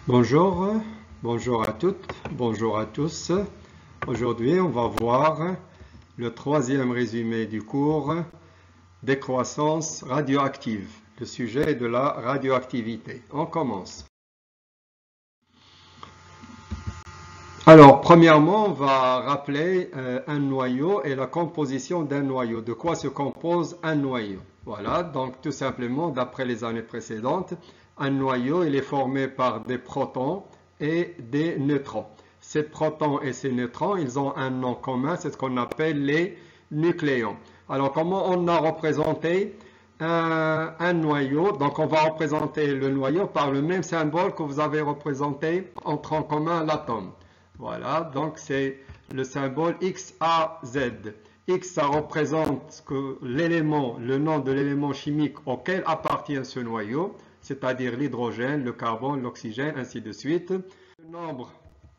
Bonjour, bonjour à toutes, bonjour à tous. Aujourd'hui, on va voir le troisième résumé du cours décroissance radioactive. Le sujet est de la radioactivité. On commence. Alors, premièrement, on va rappeler un noyau et la composition d'un noyau. De quoi se compose un noyau? Voilà, donc tout simplement, d'après les années précédentes, un noyau, il est formé par des protons et des neutrons. Ces protons et ces neutrons, ils ont un nom commun, c'est ce qu'on appelle les nucléons. Alors, comment on a représenté un noyau? Donc, on va représenter le noyau par le même symbole que vous avez représenté entre en commun l'atome. Voilà, donc c'est le symbole XAZ. X, ça représente l'élément, le nom de l'élément chimique auquel appartient ce noyau, c'est-à-dire l'hydrogène, le carbone, l'oxygène, ainsi de suite. Le nombre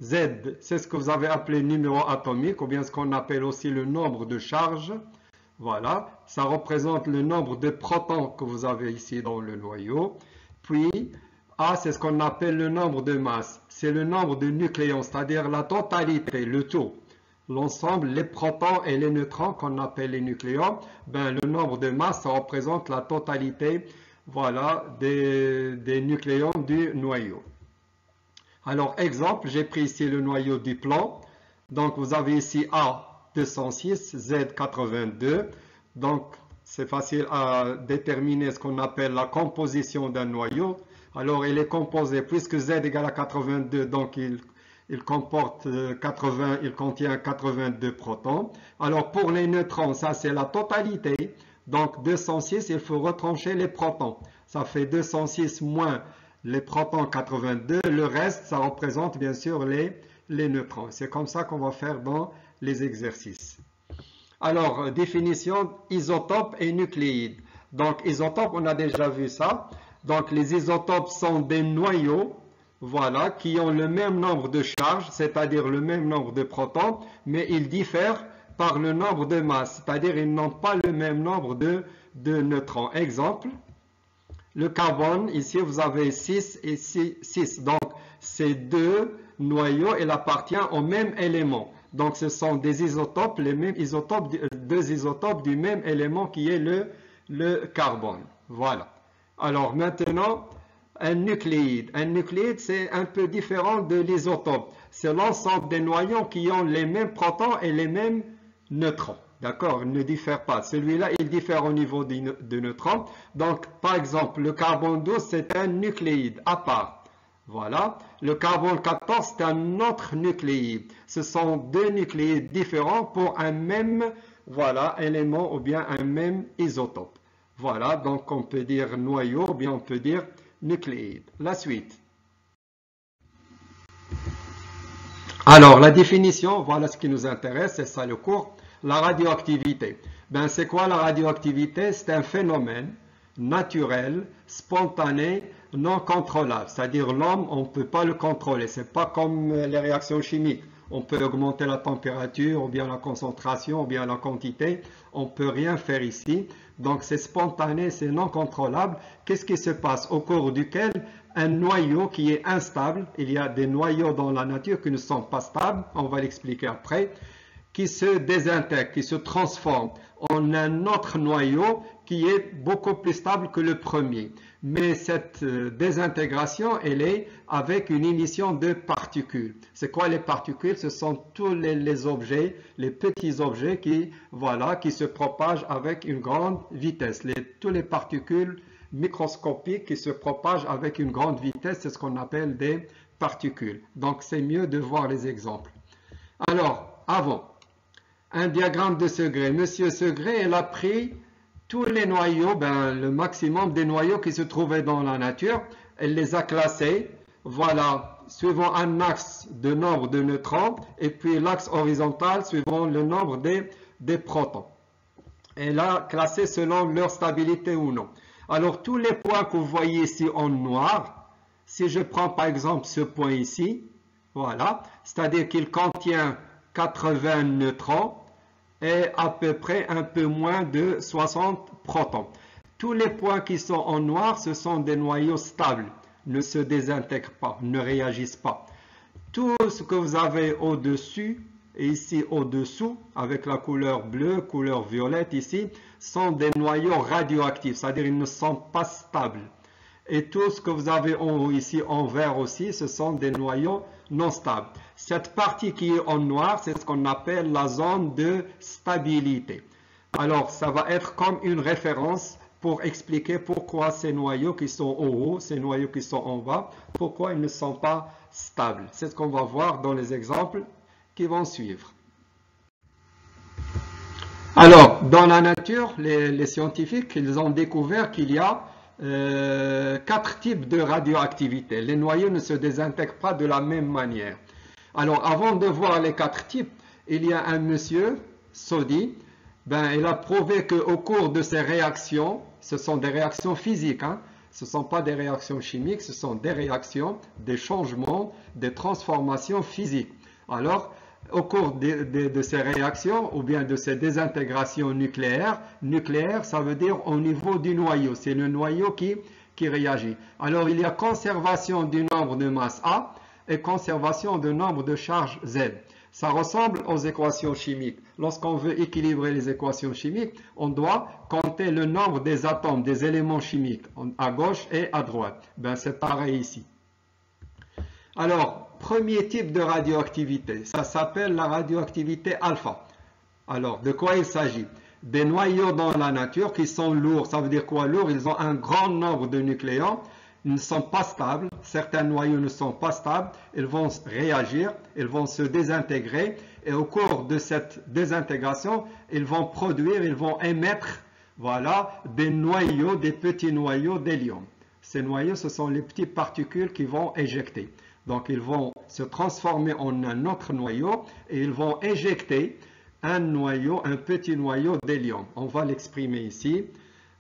Z, c'est ce que vous avez appelé numéro atomique, ou bien ce qu'on appelle aussi le nombre de charges. Voilà, ça représente le nombre de protons que vous avez ici dans le noyau. Puis, A, c'est ce qu'on appelle le nombre de masse. C'est le nombre de nucléons, c'est-à-dire la totalité, le tout. L'ensemble, les protons et les neutrons qu'on appelle les nucléons, ben, le nombre de masse, ça représente la totalité, voilà, des nucléons du noyau. Alors, exemple, j'ai pris ici le noyau du plomb. Donc, vous avez ici A 206, Z 82. Donc, c'est facile à déterminer ce qu'on appelle la composition d'un noyau. Alors, il est composé, puisque Z égale à 82, donc il comporte 80, il contient 82 protons. Alors, pour les neutrons, ça c'est la totalité. Donc, 206, il faut retrancher les protons. Ça fait 206 moins les protons 82. Le reste, ça représente bien sûr les neutrons. C'est comme ça qu'on va faire dans les exercices. Alors, définition isotope et nucléide. Donc, isotope, on a déjà vu ça. Donc, les isotopes sont des noyaux, voilà, qui ont le même nombre de charges, c'est-à-dire le même nombre de protons, mais ils diffèrent par le nombre de masses, c'est-à-dire ils n'ont pas le même nombre de neutrons. Exemple, le carbone, ici vous avez 6 et 6. Donc, ces deux noyaux, ils appartiennent au même élément. Donc, ce sont des isotopes, les mêmes isotopes, deux isotopes du même élément qui est le carbone. Voilà. Alors, maintenant, un nucléide. Un nucléide, c'est un peu différent de l'isotope. C'est l'ensemble des noyaux qui ont les mêmes protons et les mêmes neutrons. D'accord? Il ne diffère pas. Celui-là, il diffère au niveau de neutrons. Donc, par exemple, le carbone 12, c'est un nucléide à part. Voilà. Le carbone 14, c'est un autre nucléide. Ce sont deux nucléides différents pour un même, voilà, élément ou bien un même isotope. Voilà. Donc, on peut dire noyau ou bien on peut dire nucléide. La suite. Alors, la définition, voilà ce qui nous intéresse, c'est ça le cours. La radioactivité. Ben, c'est quoi la radioactivité? C'est un phénomène naturel, spontané, non contrôlable. C'est-à-dire l'homme, on ne peut pas le contrôler. Ce n'est pas comme les réactions chimiques. On peut augmenter la température, ou bien la concentration, ou bien la quantité. On ne peut rien faire ici. Donc c'est spontané, c'est non contrôlable. Qu'est-ce qui se passe? Au cours duquel un noyau qui est instable, il y a des noyaux dans la nature qui ne sont pas stables, on va l'expliquer après, qui se désintègre, qui se transforme en un autre noyau qui est beaucoup plus stable que le premier. Mais cette désintégration, elle est avec une émission de particules. C'est quoi les particules? Ce sont tous les objets, les petits objets qui, voilà, qui se propagent avec une grande vitesse. Tous les particules microscopiques qui se propagent avec une grande vitesse, c'est ce qu'on appelle des particules. Donc c'est mieux de voir les exemples. Alors, avant, un diagramme de Segret. Monsieur Segret, il a pris tous les noyaux, ben, le maximum des noyaux qui se trouvaient dans la nature. Elle les a classés, voilà, suivant un axe de nombre de neutrons, et puis l'axe horizontal suivant le nombre des protons. Elle a classé selon leur stabilité ou non. Alors, tous les points que vous voyez ici en noir, si je prends par exemple ce point ici, voilà, c'est-à-dire qu'il contient 80 neutrons et à peu près un peu moins de 60 protons. Tous les points qui sont en noir, ce sont des noyaux stables. ne se désintègrent pas, ne réagissent pas. Tout ce que vous avez au-dessus et ici au-dessous, avec la couleur bleue, couleur violette ici, sont des noyaux radioactifs, c'est-à-dire ils ne sont pas stables. Et tout ce que vous avez en haut ici en vert aussi, ce sont des noyaux non stables. Cette partie qui est en noir, c'est ce qu'on appelle la zone de stabilité. Alors, ça va être comme une référence pour expliquer pourquoi ces noyaux qui sont en haut, ces noyaux qui sont en bas, pourquoi ils ne sont pas stables. C'est ce qu'on va voir dans les exemples qui vont suivre. Alors, dans la nature, les scientifiques, ils ont découvert qu'il y a 4 types de radioactivité. Les noyaux ne se désintègrent pas de la même manière. Alors, avant de voir les 4 types, il y a un monsieur, Soddy, il a prouvé qu'au cours de ces réactions, ce sont des réactions physiques, ce ne sont pas des réactions chimiques, ce sont des réactions, des changements, des transformations physiques. Alors, au cours de ces réactions ou bien de ces désintégrations nucléaires, nucléaire ça veut dire au niveau du noyau, c'est le noyau qui réagit. Alors il y a conservation du nombre de masse A et conservation du nombre de charge Z. Ça ressemble aux équations chimiques. Lorsqu'on veut équilibrer les équations chimiques, on doit compter le nombre des atomes, des éléments chimiques, à gauche et à droite. C'est pareil ici. Alors, premier type de radioactivité, ça s'appelle la radioactivité alpha. Alors, de quoi il s'agit? Des noyaux dans la nature qui sont lourds. Ça veut dire quoi lourd? Ils ont un grand nombre de nucléons. Ils ne sont pas stables. Certains noyaux ne sont pas stables. Ils vont réagir, ils vont se désintégrer. Et au cours de cette désintégration, ils vont produire, ils vont émettre, voilà, des noyaux, des petits noyaux d'hélium. Ces noyaux, ce sont les petites particules qui vont éjecter. Donc, ils vont se transformer en un autre noyau et ils vont éjecter un noyau, un petit noyau d'hélium. On va l'exprimer ici.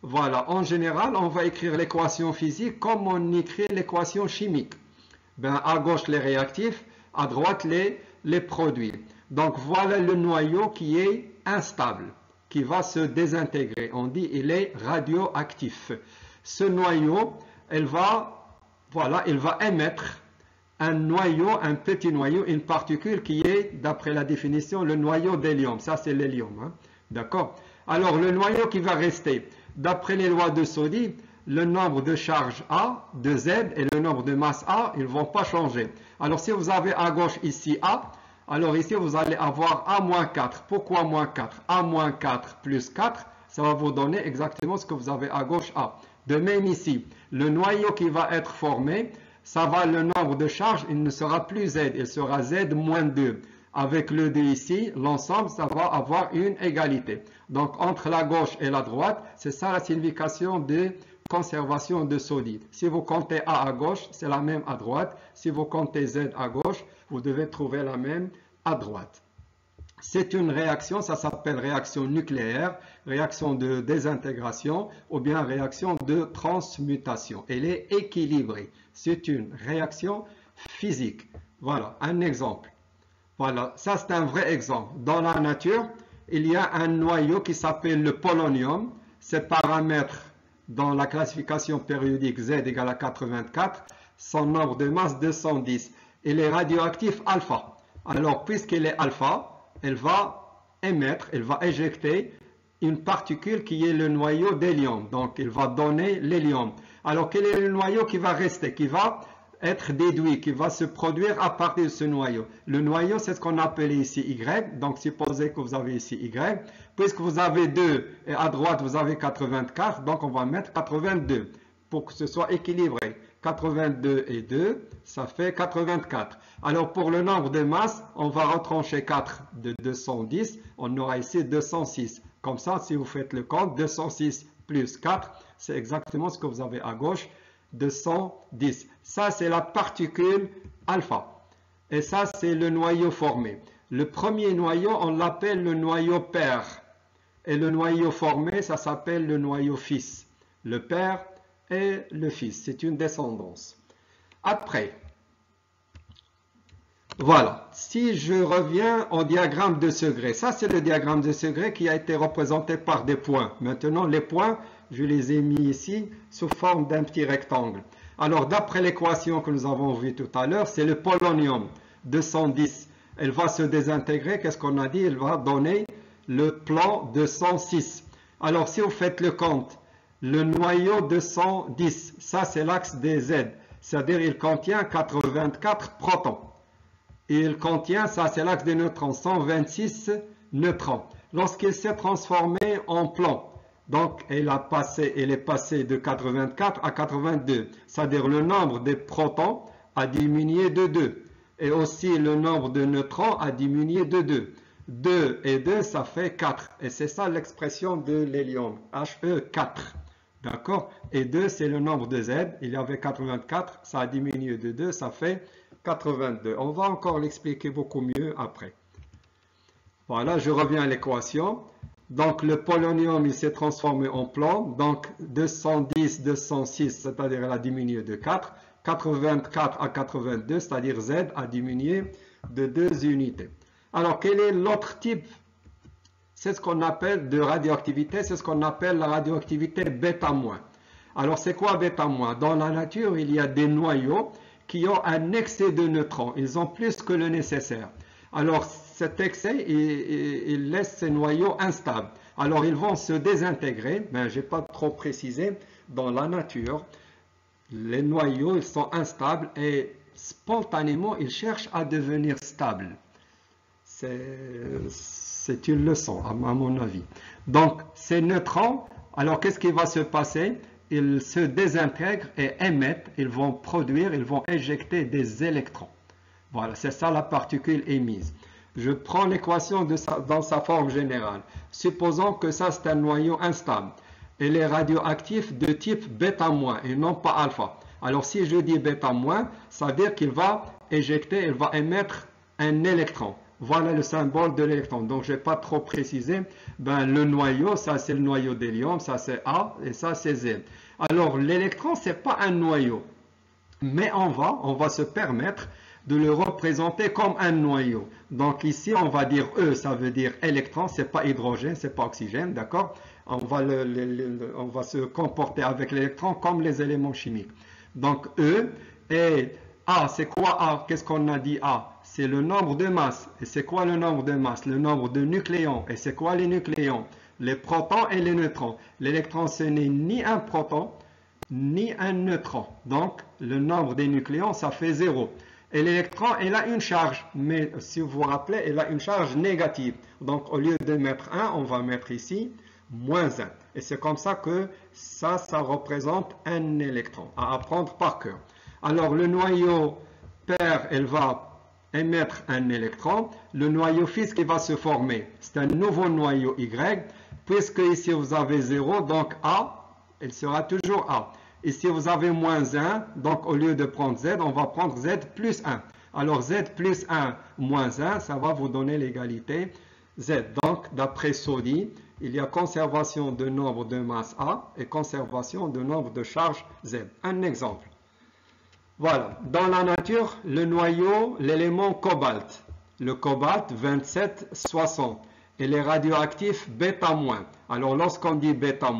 Voilà, en général, on va écrire l'équation physique comme on écrit l'équation chimique. À gauche, les réactifs, à droite, les produits. Donc, voilà le noyau qui est instable, qui va se désintégrer. On dit il est radioactif. Ce noyau, il va émettre un noyau, un petit noyau, une particule qui est, d'après la définition, le noyau d'hélium. Ça, c'est l'hélium. D'accord? Alors, le noyau qui va rester, d'après les lois de Soddy, le nombre de charges A, de Z et le nombre de masse A, ils ne vont pas changer. Alors, si vous avez à gauche ici A, alors ici, vous allez avoir A-4. Pourquoi moins 4? A-4 plus 4, ça va vous donner exactement ce que vous avez à gauche A. De même ici, le noyau qui va être formé, ça va, le nombre de charges, il ne sera plus Z, il sera Z moins 2. Avec le 2 ici, l'ensemble, ça va avoir une égalité. Donc, entre la gauche et la droite, c'est ça la signification de conservation de Soddy. Si vous comptez A à gauche, c'est la même à droite. Si vous comptez Z à gauche, vous devez trouver la même à droite. C'est une réaction, ça s'appelle réaction nucléaire, réaction de désintégration ou bien réaction de transmutation. Elle est équilibrée. C'est une réaction physique. Voilà, un exemple. Voilà, ça c'est un vrai exemple. Dans la nature, il y a un noyau qui s'appelle le polonium. Ses paramètres dans la classification périodique Z égale à 84, son nombre de masse 210. Il est radioactif alpha. Alors, puisqu'il est alpha, elle va émettre, elle va éjecter une particule qui est le noyau d'hélium. Donc, il va donner l'hélium. Alors, quel est le noyau qui va rester, qui va être déduit, qui va se produire à partir de ce noyau? Le noyau, c'est ce qu'on appelle ici Y. Donc, supposez que vous avez ici Y. Puisque vous avez 2 et à droite, vous avez 84. Donc, on va mettre 82 pour que ce soit équilibré. 82 et 2, ça fait 84. Alors, pour le nombre de masses, on va retrancher 4 de 210. On aura ici 206. Comme ça, si vous faites le compte, 206 plus 4, c'est exactement ce que vous avez à gauche, 210. Ça, c'est la particule alpha. Et ça, c'est le noyau formé. Le premier noyau, on l'appelle le noyau père. Et le noyau formé, ça s'appelle le noyau fils. Le père et le fils. C'est une descendance. Après, voilà. Si je reviens au diagramme de Segret, ça c'est le diagramme de Segret qui a été représenté par des points. Maintenant, les points, je les ai mis ici sous forme d'un petit rectangle. Alors, d'après l'équation que nous avons vue tout à l'heure, c'est le polonium 210. Elle va se désintégrer. Qu'est-ce qu'on a dit? Elle va donner le plan 206. Alors, si vous faites le compte, le noyau 210, ça c'est l'axe des Z. C'est-à-dire il contient 84 protons. Et il contient, ça c'est l'axe des neutrons, 126 neutrons. Lorsqu'il s'est transformé en plan, donc elle est passée de 84 à 82. C'est-à-dire le nombre de protons a diminué de 2. Et aussi le nombre de neutrons a diminué de 2. 2 et 2, ça fait 4. Et c'est ça l'expression de l'hélium, He4. D'accord? Et 2, c'est le nombre de Z. Il y avait 84, ça a diminué de 2, ça fait 82. On va encore l'expliquer beaucoup mieux après. Voilà, je reviens à l'équation. Donc, le polonium, il s'est transformé en plan. Donc, 210, 206, c'est-à-dire elle a diminué de 4. 84 à 82, c'est-à-dire Z a diminué de 2 unités. Alors, quel est l'autre type? C'est ce qu'on appelle de radioactivité, c'est ce qu'on appelle la radioactivité bêta-. Alors, c'est quoi bêta-? Dans la nature, il y a des noyaux qui ont un excès de neutrons. Ils ont plus que le nécessaire. Alors, cet excès, il laisse ces noyaux instables. Alors, ils vont se désintégrer. Mais je n'ai pas trop précisé. Dans la nature, les noyaux, ils sont instables et spontanément, ils cherchent à devenir stables. C'est une leçon, à mon avis. Donc, ces neutrons, alors qu'est-ce qui va se passer? Ils se désintègrent et émettent, ils vont produire, ils vont éjecter des électrons. Voilà, c'est ça la particule émise. Je prends l'équation dans sa forme générale. Supposons que ça, c'est un noyau instable. Il est radioactif de type bêta- et non pas alpha. Alors, si je dis bêta-, ça veut dire qu'il va éjecter, il va émettre un électron. Voilà le symbole de l'électron. Donc, je n'ai pas trop précisé. Ben, le noyau, ça c'est le noyau d'hélium, ça c'est A et ça c'est Z. Alors, l'électron, ce n'est pas un noyau. Mais on va se permettre de le représenter comme un noyau. Donc ici, on va dire E, ça veut dire électron, c'est pas hydrogène, c'est pas oxygène, d'accord? On va se comporter avec l'électron comme les éléments chimiques. Donc E et A, c'est quoi A? Qu'est-ce qu'on a dit A? C'est le nombre de masses. Et c'est quoi le nombre de masses? Le nombre de nucléons. Et c'est quoi les nucléons? Les protons et les neutrons. L'électron, ce n'est ni un proton, ni un neutron. Donc, le nombre des nucléons, ça fait 0. Et l'électron, il a une charge. Mais si vous vous rappelez, il a une charge négative. Donc, au lieu de mettre 1, on va mettre ici moins 1. Et c'est comme ça que ça représente un électron. À apprendre par cœur. Alors, le noyau père, elle va émettre un électron. Le noyau fils qui va se former, c'est un nouveau noyau Y. Puisque ici, vous avez 0, donc A, il sera toujours A. Ici, vous avez moins 1, donc au lieu de prendre Z, on va prendre Z plus 1. Alors, Z plus 1 moins 1, ça va vous donner l'égalité Z. Donc, d'après Soddy, il y a conservation de nombre de masse A et conservation de nombre de charge Z. Un exemple. Voilà. Dans la nature, le noyau, l'élément cobalt. Le cobalt, 2760. Il est radioactif bêta-. Alors, lorsqu'on dit bêta-,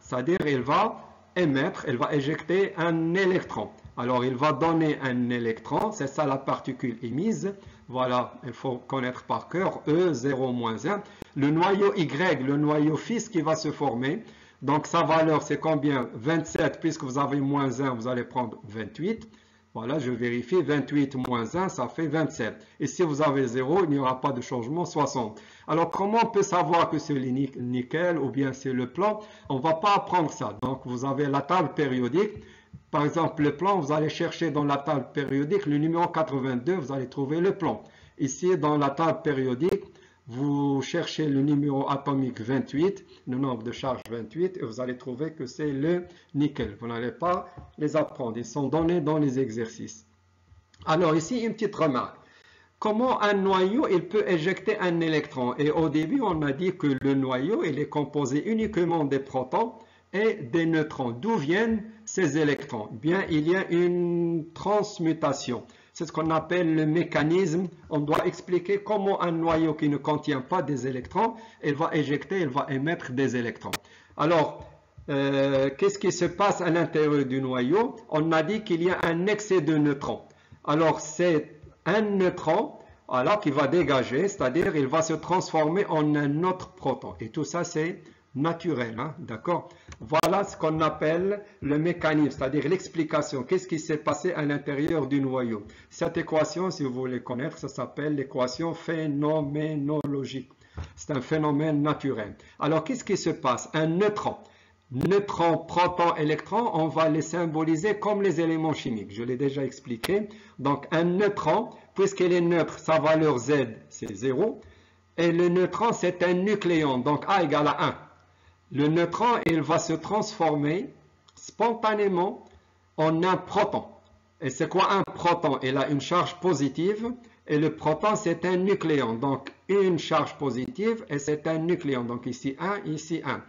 c'est-à-dire il va émettre, il va éjecter un électron. Alors, il va donner un électron, c'est ça la particule émise. Voilà, il faut connaître par cœur, E, 0-1. Le noyau Y, le noyau fils qui va se former. Donc, sa valeur, c'est combien? 27, puisque vous avez moins 1, vous allez prendre 28. Voilà, je vérifie, 28 moins 1, ça fait 27. Et si vous avez 0, il n'y aura pas de changement, 60. Alors, comment on peut savoir que c'est le nickel ou bien c'est le plomb? On ne va pas apprendre ça. Donc, vous avez la table périodique. Par exemple, le plomb, vous allez chercher dans la table périodique le numéro 82, vous allez trouver le plomb. Ici, dans la table périodique, vous cherchez le numéro atomique 28, le nombre de charges 28, et vous allez trouver que c'est le nickel. Vous n'allez pas les apprendre, ils sont donnés dans les exercices. Alors ici, une petite remarque. Comment un noyau, il peut éjecter un électron? Et au début, on a dit que le noyau, il est composé uniquement des protons et des neutrons. D'où viennent ces électrons? Bien, il y a une transmutation. C'est ce qu'on appelle le mécanisme. On doit expliquer comment un noyau qui ne contient pas des électrons, il va éjecter, il va émettre des électrons. Alors, qu'est-ce qui se passe à l'intérieur du noyau? On a dit qu'il y a un excès de neutrons. Alors, c'est un neutron alors, qui va dégager, c'est-à-dire il va se transformer en un autre proton. Et tout ça, c'est naturel, hein, d'accord? Voilà ce qu'on appelle le mécanisme, c'est-à-dire l'explication. Qu'est-ce qui s'est passé à l'intérieur du noyau? Cette équation, si vous voulez connaître, ça s'appelle l'équation phénoménologique. C'est un phénomène naturel. Alors, qu'est-ce qui se passe? Un neutron. Neutron, proton, électron, on va les symboliser comme les éléments chimiques. Je l'ai déjà expliqué. Donc, un neutron, puisqu'il est neutre, sa valeur Z, c'est 0. Et le neutron, c'est un nucléon, donc A égale à 1. Le neutron, il va se transformer spontanément en un proton. Et c'est quoi un proton? Il a une charge positive. Et le proton, c'est un nucléon. Donc, une charge positive et c'est un nucléon. Donc, ici 1, ici 1.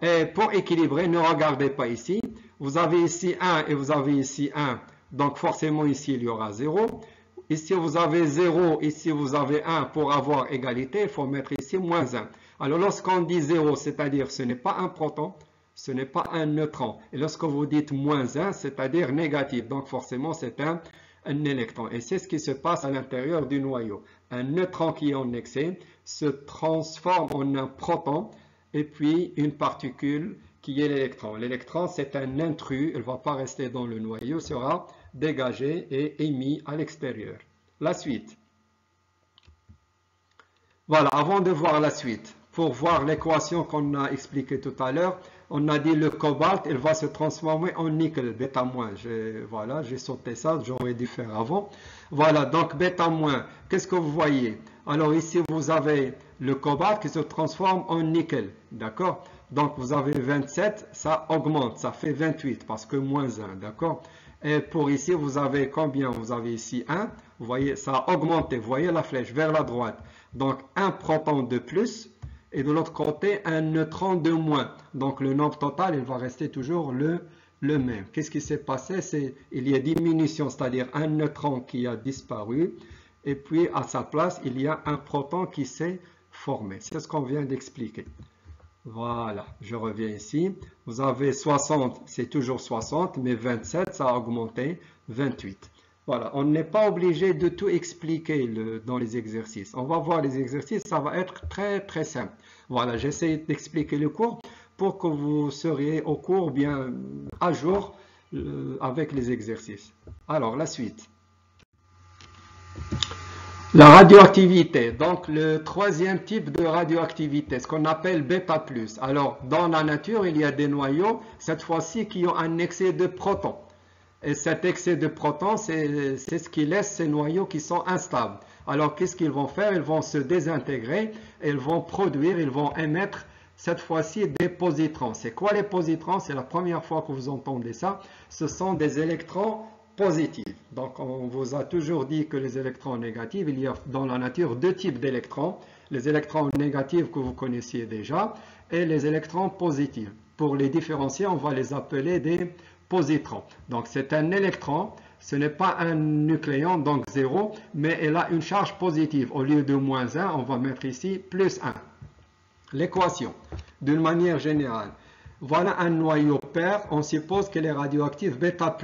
Et pour équilibrer, ne regardez pas ici. Vous avez ici 1 et vous avez ici 1. Donc, forcément, ici, il y aura 0. Ici, vous avez 0. Ici, vous avez 1. Pour avoir égalité, il faut mettre ici moins 1. Alors, lorsqu'on dit 0, c'est-à-dire ce n'est pas un proton, ce n'est pas un neutron. Et lorsque vous dites moins 1, c'est-à-dire négatif. Donc, forcément, c'est un électron. Et c'est ce qui se passe à l'intérieur du noyau. Un neutron qui est en excès se transforme en un proton et puis une particule qui est l'électron. L'électron, c'est un intrus, il ne va pas rester dans le noyau, sera dégagé et émis à l'extérieur. La suite. Voilà, avant de voir la suite, pour voir l'équation qu'on a expliquée tout à l'heure, on a dit le cobalt, il va se transformer en nickel, bêta-. Voilà, j'ai sauté ça, j'aurais dû faire avant. Voilà, donc bêta-, qu'est-ce que vous voyez? Alors ici, vous avez le cobalt qui se transforme en nickel, d'accord? Donc vous avez 27, ça augmente, ça fait 28 parce que moins 1, d'accord? Et pour ici, vous avez combien? Vous avez ici 1, vous voyez, ça a augmenté, vous voyez la flèche vers la droite. Donc un proton de plus et de l'autre côté un neutron de moins. Donc le nombre total, il va rester toujours le même. Qu'est-ce qui s'est passé? Il y a diminution, c'est-à-dire un neutron qui a disparu et puis à sa place, il y a un proton qui s'est formé. C'est ce qu'on vient d'expliquer. Voilà, je reviens ici. Vous avez 60, c'est toujours 60, mais 27, ça a augmenté, 28. Voilà, on n'est pas obligé de tout expliquer dans les exercices. On va voir les exercices, ça va être très très simple. Voilà, j'essaie d'expliquer le cours pour que vous seriez au cours bien à jour avec les exercices. Alors, la suite. La radioactivité, donc le troisième type de radioactivité, ce qu'on appelle bêta+. Alors, dans la nature, il y a des noyaux, cette fois-ci, qui ont un excès de protons. Et cet excès de protons, c'est ce qui laisse ces noyaux qui sont instables. Alors, qu'est-ce qu'ils vont faire? Ils vont se désintégrer, et ils vont produire, ils vont émettre, cette fois-ci, des positrons. C'est quoi les positrons? C'est la première fois que vous entendez ça. Ce sont des électrons positifs. Donc, on vous a toujours dit que les électrons négatifs, il y a dans la nature deux types d'électrons. Les électrons négatifs que vous connaissiez déjà et les électrons positifs. Pour les différencier, on va les appeler des positrons. Donc, c'est un électron, ce n'est pas un nucléon, donc 0, mais elle a une charge positive. Au lieu de moins 1, on va mettre ici plus 1. L'équation, d'une manière générale. Voilà un noyau pair, on suppose qu'il est radioactif bêta+.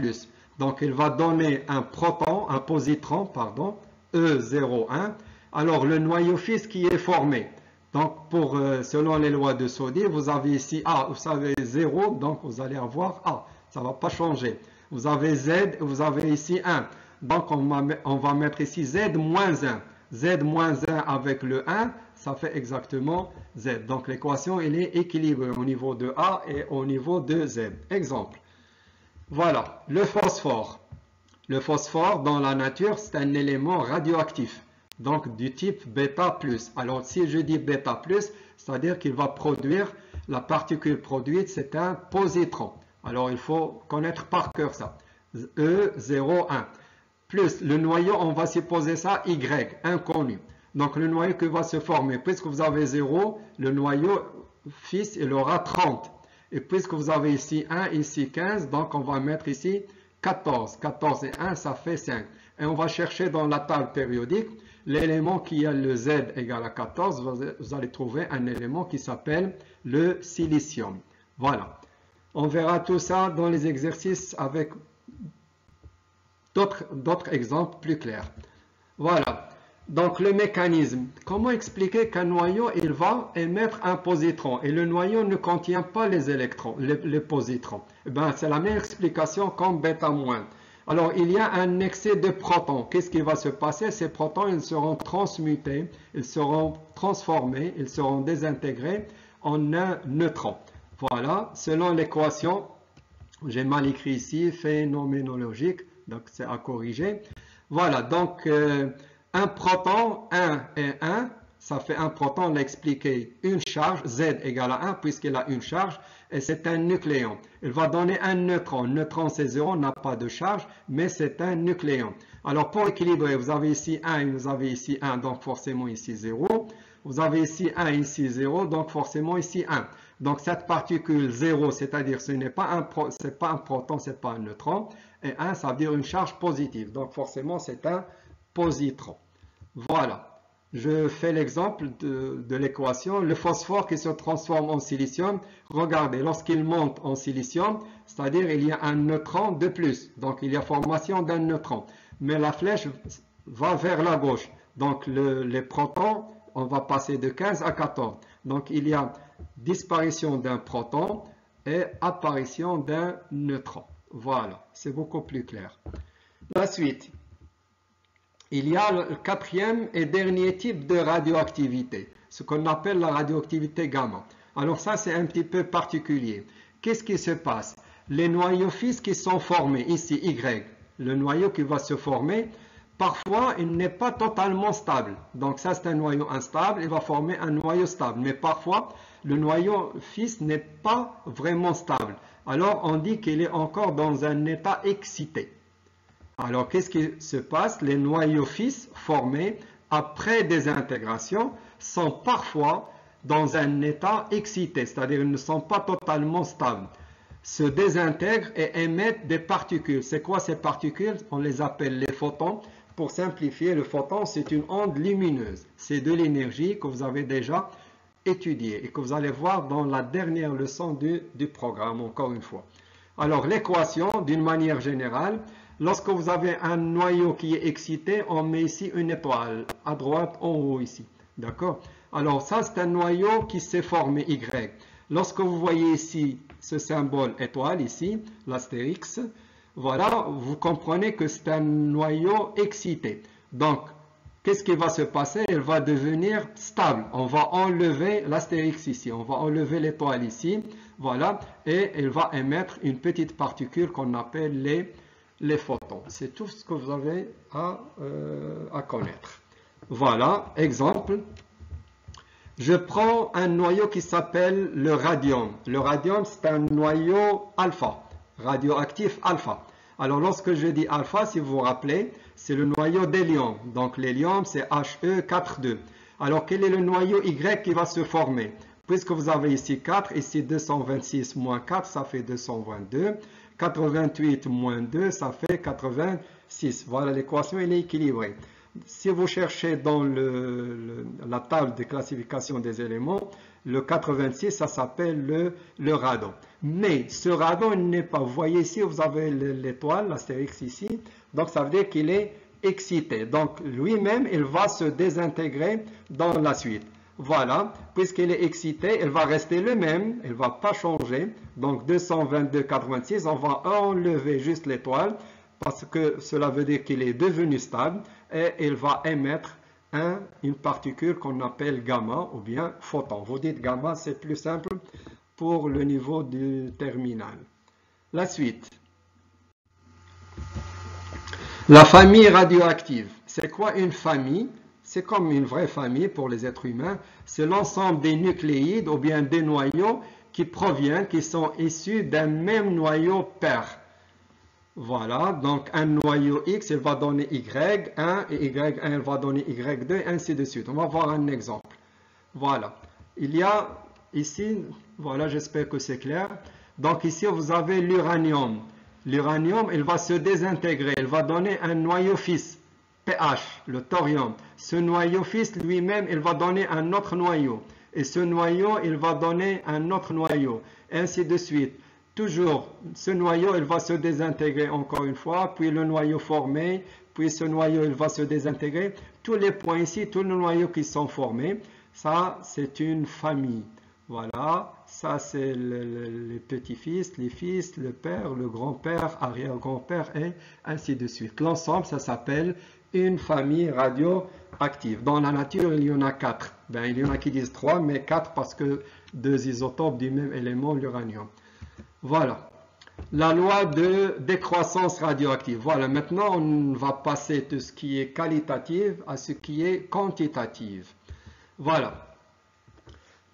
Donc, il va donner un proton, un positron, pardon, E01. Alors, le noyau fils qui est formé. Donc, selon les lois de Soddy, vous avez ici A, vous avez 0, donc vous allez avoir A. Ça ne va pas changer. Vous avez Z, vous avez ici 1. Donc, on va mettre ici Z moins 1. Z moins 1 avec le 1, ça fait exactement Z. Donc, l'équation, elle est équilibrée au niveau de A et au niveau de Z. Exemple. Voilà, le phosphore. Le phosphore, dans la nature, c'est un élément radioactif, donc du type bêta+. Alors, si je dis bêta+, c'est-à-dire qu'il va produire, la particule produite, c'est un positron. Alors, il faut connaître par cœur ça. E01. Plus le noyau, on va supposer ça Y, inconnu. Donc, le noyau qui va se former, puisque vous avez 0, le noyau fils, il aura 30. Et puisque vous avez ici 1, ici 15, donc on va mettre ici 14. 14 et 1, ça fait 5. Et on va chercher dans la table périodique l'élément qui a le Z égale à 14. Vous allez trouver un élément qui s'appelle le silicium. Voilà. On verra tout ça dans les exercices avec d'autres exemples plus clairs. Voilà. Donc le mécanisme. Comment expliquer qu'un noyau, il va émettre un positron et le noyau ne contient pas les électrons, les positrons? Eh bien, c'est la même explication comme β-. Alors, il y a un excès de protons. Qu'est-ce qui va se passer? Ces protons, ils seront transmutés, ils seront transformés, ils seront désintégrés en un neutron. Voilà, selon l'équation, j'ai mal écrit ici, phénoménologique, donc c'est à corriger. Voilà, donc un proton, 1 et 1, ça fait un proton, on l'a expliqué, une charge, Z égale à 1, puisqu'il a une charge, et c'est un nucléon. Il va donner un neutron. Neutron, c'est 0, n'a pas de charge, mais c'est un nucléon. Alors, pour équilibrer, vous avez ici 1 et vous avez ici 1, donc forcément ici 0. Vous avez ici 1 et ici 0, donc forcément ici 1. Donc, cette particule 0, c'est-à-dire ce n'est pas un proton, ce n'est pas un neutron, et 1, ça veut dire une charge positive. Donc, forcément, c'est un positron. Voilà. Je fais l'exemple de l'équation. Le phosphore qui se transforme en silicium, regardez, lorsqu'il monte en silicium, c'est-à-dire il y a un neutron de plus. Donc, il y a formation d'un neutron. Mais la flèche va vers la gauche. Donc, les protons, on va passer de 15 à 14. Donc, il y a disparition d'un proton et apparition d'un neutron. Voilà, c'est beaucoup plus clair. La suite. Il y a le quatrième et dernier type de radioactivité, ce qu'on appelle la radioactivité gamma. Alors ça, c'est un petit peu particulier. Qu'est-ce qui se passe? Les noyaux fixes qui sont formés, ici Y, le noyau qui va se former, parfois, il n'est pas totalement stable. Donc ça, c'est un noyau instable, il va former un noyau stable. Mais parfois, le noyau fixe n'est pas vraiment stable. Alors, on dit qu'il est encore dans un état excité. Alors, qu'est-ce qui se passe? Les noyaux fixes formés après désintégration sont parfois dans un état excité, c'est-à-dire ils ne sont pas totalement stables. Se désintègrent et émettent des particules. C'est quoi ces particules? On les appelle les photons. Pour simplifier, le photon, c'est une onde lumineuse. C'est de l'énergie que vous avez déjà étudiée et que vous allez voir dans la dernière leçon du programme, encore une fois. Alors, l'équation, d'une manière générale, lorsque vous avez un noyau qui est excité, on met ici une étoile, à droite, en haut ici. D'accord? Alors ça, c'est un noyau qui s'est formé Y. Lorsque vous voyez ici ce symbole étoile, ici, l'astérix, voilà, vous comprenez que c'est un noyau excité. Donc, qu'est-ce qui va se passer? Il va devenir stable. On va enlever l'astérix ici, on va enlever l'étoile ici, voilà, et il va émettre une petite particule qu'on appelle les photons. C'est tout ce que vous avez à connaître. Voilà, exemple. Je prends un noyau qui s'appelle le radium. Le radium, c'est un noyau alpha, radioactif alpha. Alors, lorsque je dis alpha, si vous vous rappelez, c'est le noyau d'hélium. Donc, l'hélium, c'est He42. Alors, quel est le noyau Y qui va se former? Puisque vous avez ici 4, ici 226 moins 4, ça fait 222. 88 moins 2, ça fait 86. Voilà, l'équation, elle est équilibrée. Si vous cherchez dans la table de classification des éléments, le 86, ça s'appelle le radon. Mais ce radon n'est pas, vous voyez ici, vous avez l'étoile, l'astérix ici, donc ça veut dire qu'il est excité. Donc lui-même, il va se désintégrer dans la suite. Voilà, puisqu'il est excité, il va rester le même, il ne va pas changer. Donc 222,86, on va enlever juste l'étoile parce que cela veut dire qu'il est devenu stable et il va émettre une particule qu'on appelle gamma ou bien photon. Vous dites gamma, c'est plus simple pour le niveau du terminal. La suite. La famille radioactive. C'est quoi une famille? C'est comme une vraie famille pour les êtres humains. C'est l'ensemble des nucléides ou bien des noyaux qui sont issus d'un même noyau pair. Voilà, donc un noyau X, il va donner Y1 et Y1, il va donner Y2, et ainsi de suite. On va voir un exemple. Voilà, il y a ici, voilà, j'espère que c'est clair. Donc ici, vous avez l'uranium. L'uranium, il va se désintégrer, il va donner un noyau fixe, pH, le thorium. Ce noyau fixe lui-même, il va donner un autre noyau. Et ce noyau, il va donner un autre noyau, ainsi de suite. toujours, ce noyau, il va se désintégrer encore une fois, puis le noyau formé, puis ce noyau, il va se désintégrer. Tous les points ici, tous les noyaux qui sont formés, ça, c'est une famille. Voilà, ça, c'est les petits-fils, les fils, le père, le grand-père, arrière-grand-père, et ainsi de suite. L'ensemble, ça s'appelle une famille radioactive. Dans la nature, il y en a 4. Ben, il y en a qui disent 3, mais 4 parce que 2 isotopes du même élément, l'uranium. Voilà. La loi de décroissance radioactive. Voilà, maintenant on va passer de ce qui est qualitatif à ce qui est quantitatif. Voilà.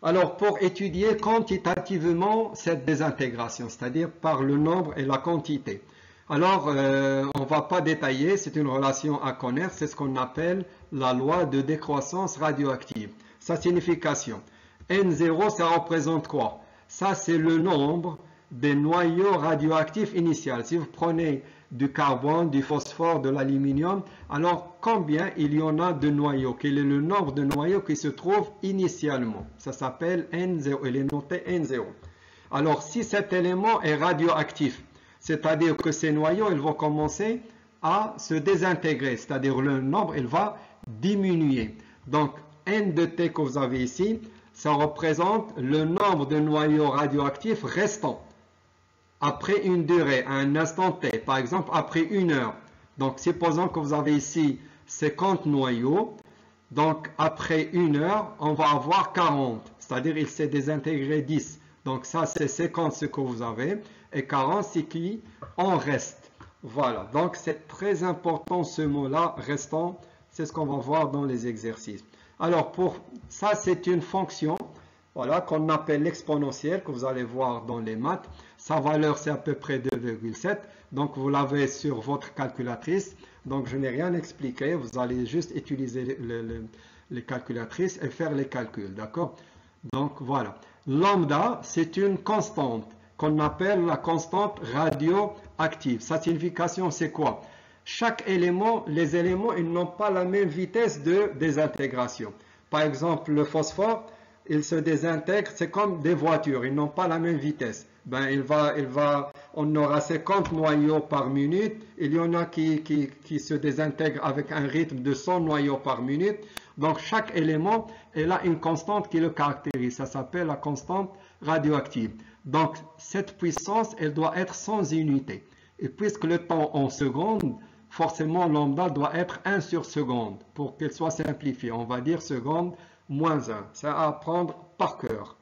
Alors pour étudier quantitativement cette désintégration, c'est-à-dire par le nombre et la quantité. Alors on ne va pas détailler, c'est une relation à connaître, c'est ce qu'on appelle la loi de décroissance radioactive. Sa signification. N0, ça représente quoi? Ça c'est le nombre des noyaux radioactifs initiaux. Si vous prenez du carbone, du phosphore, de l'aluminium, alors combien il y en a de noyaux? Quel est le nombre de noyaux qui se trouvent initialement? Ça s'appelle N0, il est noté N0. Alors si cet élément est radioactif, c'est-à-dire que ces noyaux ils vont commencer à se désintégrer, c'est-à-dire le nombre il va diminuer. Donc N de T que vous avez ici, ça représente le nombre de noyaux radioactifs restants après une durée, à un instant T, par exemple après 1 heure. Donc, supposons que vous avez ici 50 noyaux. Donc, après 1 heure, on va avoir 40. C'est-à-dire, il s'est désintégré 10. Donc, ça, c'est 50 ce que vous avez. Et 40, c'est qui en reste. Voilà. Donc, c'est très important ce mot-là, restant. C'est ce qu'on va voir dans les exercices. Alors, pour ça, c'est une fonction. Voilà, qu'on appelle l'exponentielle, que vous allez voir dans les maths. Sa valeur, c'est à peu près 2,7. Donc, vous l'avez sur votre calculatrice. Donc, je n'ai rien expliqué. Vous allez juste utiliser les calculatrices et faire les calculs. D'accord? Donc, voilà. Lambda, c'est une constante qu'on appelle la constante radioactive. Sa signification, c'est quoi? Chaque élément, les éléments, ils n'ont pas la même vitesse de désintégration. Par exemple, le phosphore, il se désintègre, c'est comme des voitures, ils n'ont pas la même vitesse. Ben, on aura 50 noyaux par minute, il y en a qui se désintègrent avec un rythme de 100 noyaux par minute. Donc chaque élément, il a une constante qui le caractérise, ça s'appelle la constante radioactive. Donc cette puissance, elle doit être sans unité. Et puisque le temps en secondes, forcément lambda doit être 1 sur seconde pour qu'elle soit simplifiée. On va dire seconde moins 1. C'est à apprendre par cœur.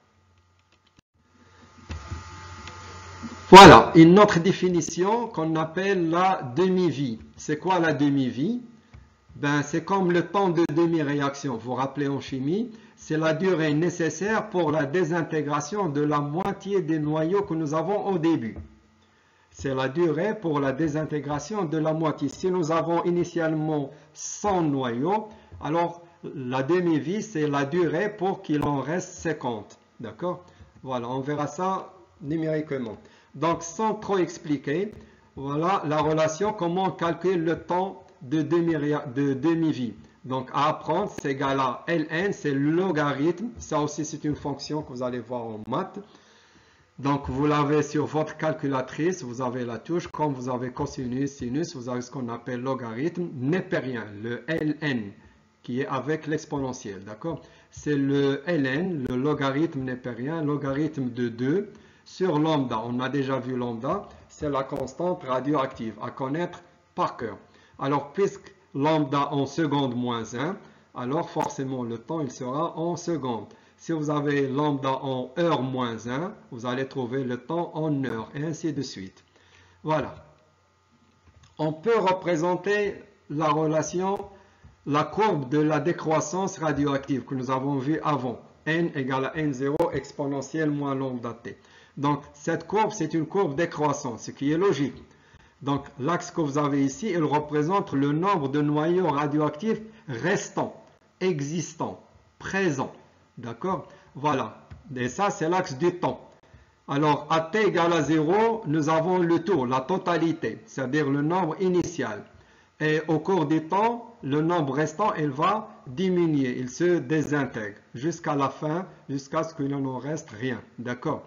Voilà, une autre définition qu'on appelle la demi-vie. C'est quoi la demi-vie? Ben, c'est comme le temps de demi-réaction. Vous vous rappelez en chimie, c'est la durée nécessaire pour la désintégration de la moitié des noyaux que nous avons au début. C'est la durée pour la désintégration de la moitié. Si nous avons initialement 100 noyaux, alors la demi-vie, c'est la durée pour qu'il en reste 50. D'accord? Voilà, on verra ça numériquement. Donc, sans trop expliquer, voilà la relation, comment on calcule le temps de demi-vie. Donc, à apprendre, c'est égal à Ln, c'est le logarithme. Ça aussi, c'est une fonction que vous allez voir en maths. Donc, vous l'avez sur votre calculatrice, vous avez la touche. Comme vous avez cosinus, sinus, vous avez ce qu'on appelle logarithme népérien, le Ln, qui est avec l'exponentielle, d'accord? C'est le Ln, le logarithme népérien, logarithme de 2 sur lambda. On a déjà vu lambda, c'est la constante radioactive, à connaître par cœur. Alors, puisque lambda en seconde moins 1, alors forcément le temps, il sera en seconde. Si vous avez lambda en heure moins 1, vous allez trouver le temps en heure, et ainsi de suite. Voilà. On peut représenter la relation, la courbe de la décroissance radioactive que nous avons vue avant. N égale à N0 exponentielle moins lambda t. Donc, cette courbe, c'est une courbe décroissante, ce qui est logique. Donc, l'axe que vous avez ici, il représente le nombre de noyaux radioactifs restants, existants, présents. D'accord? Voilà. Et ça, c'est l'axe du temps. Alors, à t égale à 0, nous avons le tout, la totalité, c'est-à-dire le nombre initial. Et au cours du temps, le nombre restant, il va diminuer, il se désintègre jusqu'à la fin, jusqu'à ce qu'il n'en reste rien. D'accord?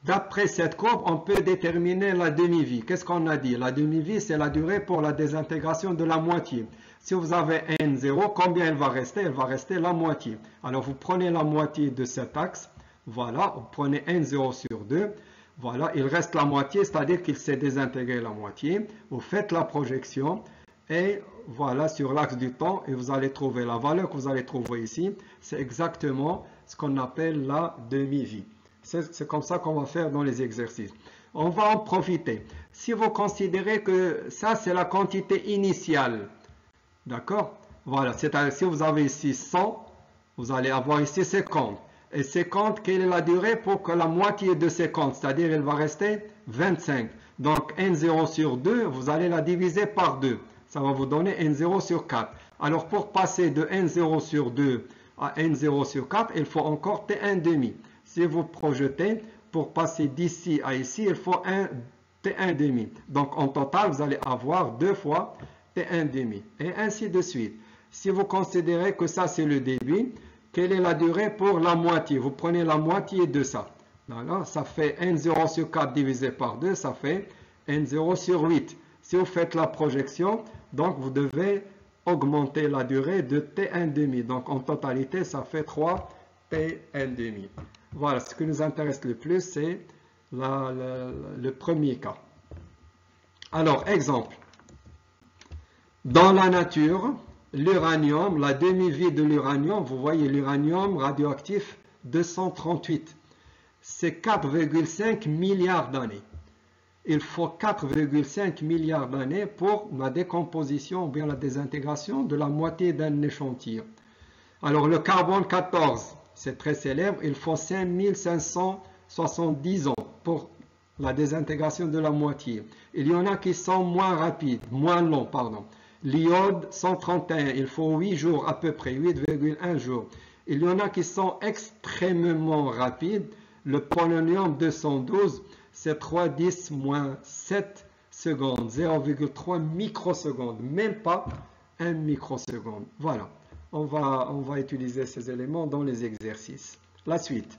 D'après cette courbe, on peut déterminer la demi-vie. Qu'est-ce qu'on a dit? La demi-vie, c'est la durée pour la désintégration de la moitié. Si vous avez n0, combien elle va rester? Elle va rester la moitié. Alors, vous prenez la moitié de cet axe. Voilà, vous prenez n0 sur 2. Voilà, il reste la moitié, c'est-à-dire qu'il s'est désintégré la moitié. Vous faites la projection et voilà sur l'axe du temps et vous allez trouver la valeur que vous allez trouver ici. C'est exactement ce qu'on appelle la demi-vie. C'est comme ça qu'on va faire dans les exercices. On va en profiter. Si vous considérez que ça, c'est la quantité initiale, d'accord? Voilà, c'est-à-dire si vous avez ici 100, vous allez avoir ici 50. Et 50, quelle est la durée pour que la moitié de 50, c'est-à-dire elle va rester 25. Donc n0 sur 2, vous allez la diviser par 2. Ça va vous donner n0 sur 4. Alors pour passer de n0 sur 2 à n0 sur 4, il faut encore t1 demi. Si vous projetez, pour passer d'ici à ici, il faut un t1 demi. Donc en total, vous allez avoir 2 fois t1 demi. Et ainsi de suite. Si vous considérez que ça c'est le débit, quelle est la durée pour la moitié? Vous prenez la moitié de ça. Alors, ça fait n0 sur 4 divisé par 2, ça fait n0 sur 8. Si vous faites la projection, donc vous devez augmenter la durée de t1 demi. Donc en totalité, ça fait 3 t1 demi. Voilà, ce qui nous intéresse le plus, c'est le premier cas. Alors, exemple. Dans la nature, l'uranium, la demi-vie de l'uranium, vous voyez l'uranium radioactif 238, c'est 4,5 milliards d'années. Il faut 4,5 milliards d'années pour la décomposition ou bien la désintégration de la moitié d'un échantillon. Alors le carbone 14, c'est très célèbre, il faut 5570 ans pour la désintégration de la moitié. Il y en a qui sont moins rapides, moins longs, pardon. L'iode 131, il faut 8 jours à peu près, 8,1 jours. Il y en a qui sont extrêmement rapides. Le polonium 212, c'est 3,10 moins 7 secondes, 0,3 microsecondes, même pas 1 microseconde. Voilà, on va utiliser ces éléments dans les exercices. La suite.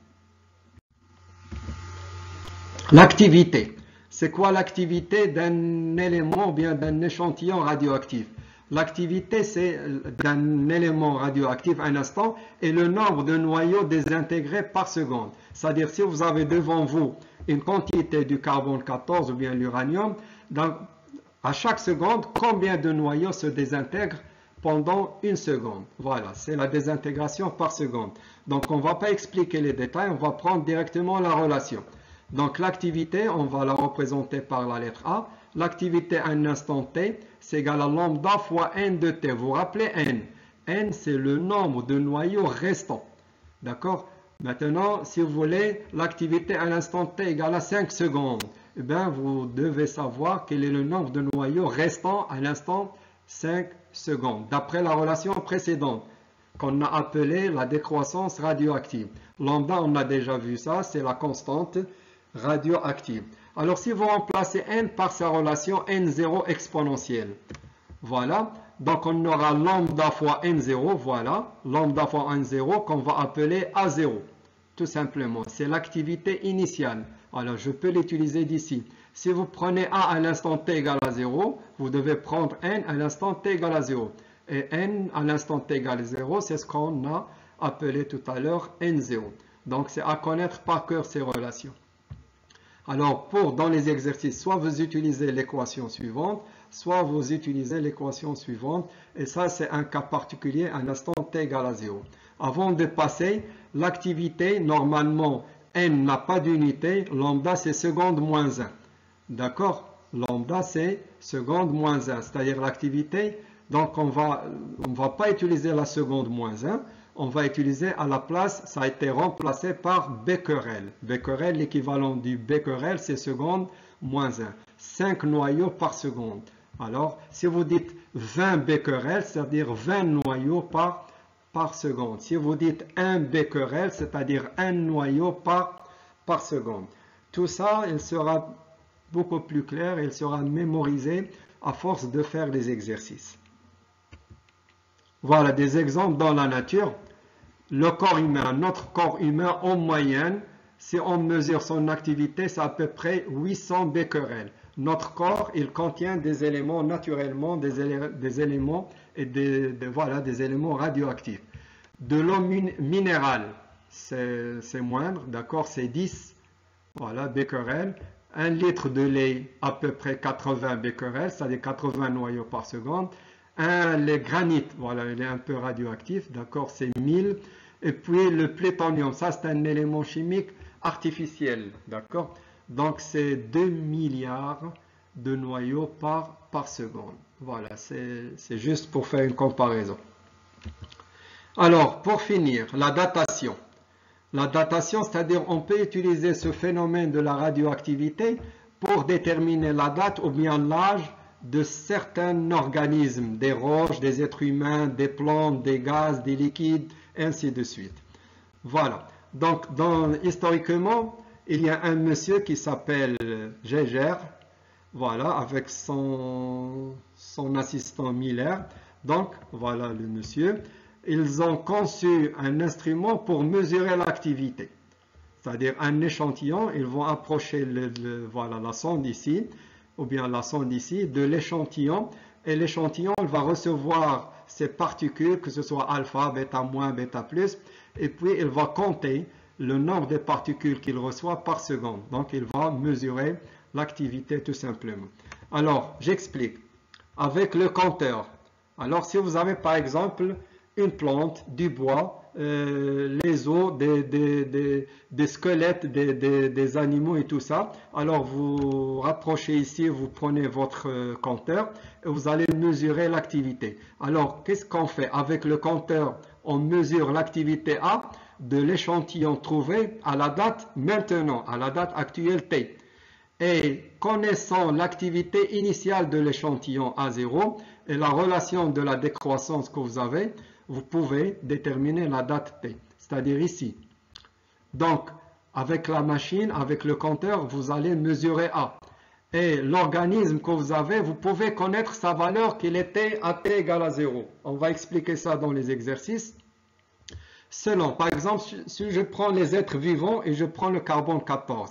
L'activité. C'est quoi l'activité d'un élément ou bien d'un échantillon radioactif? L'activité, c'est d'un élément radioactif un instant et le nombre de noyaux désintégrés par seconde. C'est-à-dire, si vous avez devant vous une quantité du carbone 14 ou bien l'uranium, à chaque seconde, combien de noyaux se désintègrent pendant une seconde? Voilà, c'est la désintégration par seconde. Donc, on ne va pas expliquer les détails, on va prendre directement la relation. Donc l'activité, on va la représenter par la lettre A. L'activité à un instant t, c'est égal à lambda fois n de t. Vous vous rappelez n? N, c'est le nombre de noyaux restants. D'accord? Maintenant, si vous voulez, l'activité à l'instant t égale à 5 secondes. Eh bien, vous devez savoir quel est le nombre de noyaux restants à l'instant 5 secondes. D'après la relation précédente, qu'on a appelée la décroissance radioactive. Lambda, on a déjà vu ça, c'est la constante radioactive. Alors, si vous remplacez n par sa relation n0 exponentielle, voilà, donc on aura lambda fois n0, voilà, lambda fois n0 qu'on va appeler A0, tout simplement. C'est l'activité initiale. Alors, je peux l'utiliser d'ici. Si vous prenez A à l'instant t égale à 0, vous devez prendre n à l'instant t égale à 0. Et n à l'instant t égale à 0, c'est ce qu'on a appelé tout à l'heure n0. Donc, c'est à connaître par cœur ces relations. Alors, dans les exercices, soit vous utilisez l'équation suivante, soit vous utilisez l'équation suivante. Et ça, c'est un cas particulier, un instant t égale à 0. Avant de passer, l'activité, normalement, n n'a pas d'unité. Lambda, c'est seconde moins 1. D'accord? Lambda, c'est seconde moins 1, c'est-à-dire l'activité. Donc, on va pas utiliser la seconde moins 1. On va utiliser à la place, ça a été remplacé par becquerel. Becquerel, l'équivalent du becquerel, c'est seconde moins 1. 5 noyaux par seconde. Alors, si vous dites 20 becquerel, c'est-à-dire 20 noyaux par seconde. Si vous dites 1 becquerel, c'est-à-dire 1 noyau par seconde. Tout ça, il sera beaucoup plus clair, il sera mémorisé à force de faire les exercices. Voilà des exemples dans la nature. Le corps humain, notre corps humain en moyenne Si on mesure son activité, c'est à peu près 800 becquerels. Notre corps, il contient des éléments naturellement, des éléments et voilà, des éléments radioactifs. De l'eau minérale, c'est moindre, d'accord, c'est 10 voilà, becquerels. 1 litre de lait, à peu près 80 becquerels, c'est-à-dire 80 noyaux par seconde. Le granit, voilà, il est un peu radioactif, d'accord, c'est 1000. Et puis le plutonium, ça c'est un élément chimique artificiel, d'accord. Donc c'est 2 milliards de noyaux par seconde. Voilà, c'est juste pour faire une comparaison. Alors, pour finir, la datation. La datation, c'est-à-dire on peut utiliser ce phénomène de la radioactivité pour déterminer la date ou bien l'âge de certains organismes, des roches, des êtres humains, des plantes, des gaz, des liquides, ainsi de suite. Voilà. Donc, historiquement, il y a un monsieur qui s'appelle Geiger, voilà, avec son assistant Miller. Donc, voilà le monsieur. Ils ont conçu un instrument pour mesurer l'activité. C'est-à-dire un échantillon, ils vont approcher voilà, la sonde ici, ou bien la sonde ici, de l'échantillon, et l'échantillon va recevoir ces particules, que ce soit alpha, bêta moins, bêta plus, et puis il va compter le nombre de particules qu'il reçoit par seconde. Donc il va mesurer l'activité tout simplement. Alors, j'explique. Avec le compteur, alors si vous avez par exemple une plante, du bois, les os, des squelettes des animaux et tout ça. Alors vous rapprochez ici, vous prenez votre compteur et vous allez mesurer l'activité. Alors qu'est-ce qu'on fait? Avec le compteur, on mesure l'activité A de l'échantillon trouvé à la date maintenant, à la date actuelle T. Et connaissant l'activité initiale de l'échantillon A0 et la relation de la décroissance que vous avez, vous pouvez déterminer la date T, c'est-à-dire ici. Donc, avec la machine, avec le compteur, vous allez mesurer A. Et l'organisme que vous avez, vous pouvez connaître sa valeur qu'il était à T égale à 0. On va expliquer ça dans les exercices. Selon, par exemple, si je prends les êtres vivants et je prends le carbone 14.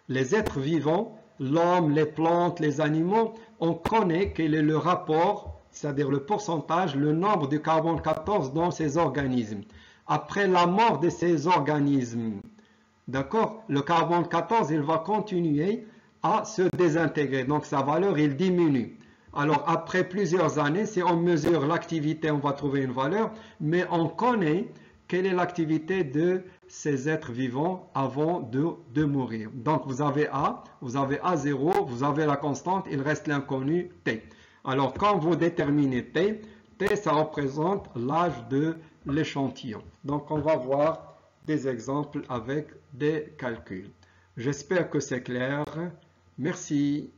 Les êtres vivants, l'homme, les plantes, les animaux, on connaît quel est le rapport, c'est-à-dire le pourcentage, le nombre de carbone 14 dans ces organismes. Après la mort de ces organismes, d'accord, le carbone 14, il va continuer à se désintégrer. Donc sa valeur, il diminue. Alors après plusieurs années, si on mesure l'activité, on va trouver une valeur, mais on connaît quelle est l'activité de ces êtres vivants avant de mourir. Donc vous avez A, vous avez A0, vous avez la constante, il reste l'inconnu T. Alors quand vous déterminez T, T ça représente l'âge de l'échantillon. Donc on va voir des exemples avec des calculs. J'espère que c'est clair. Merci.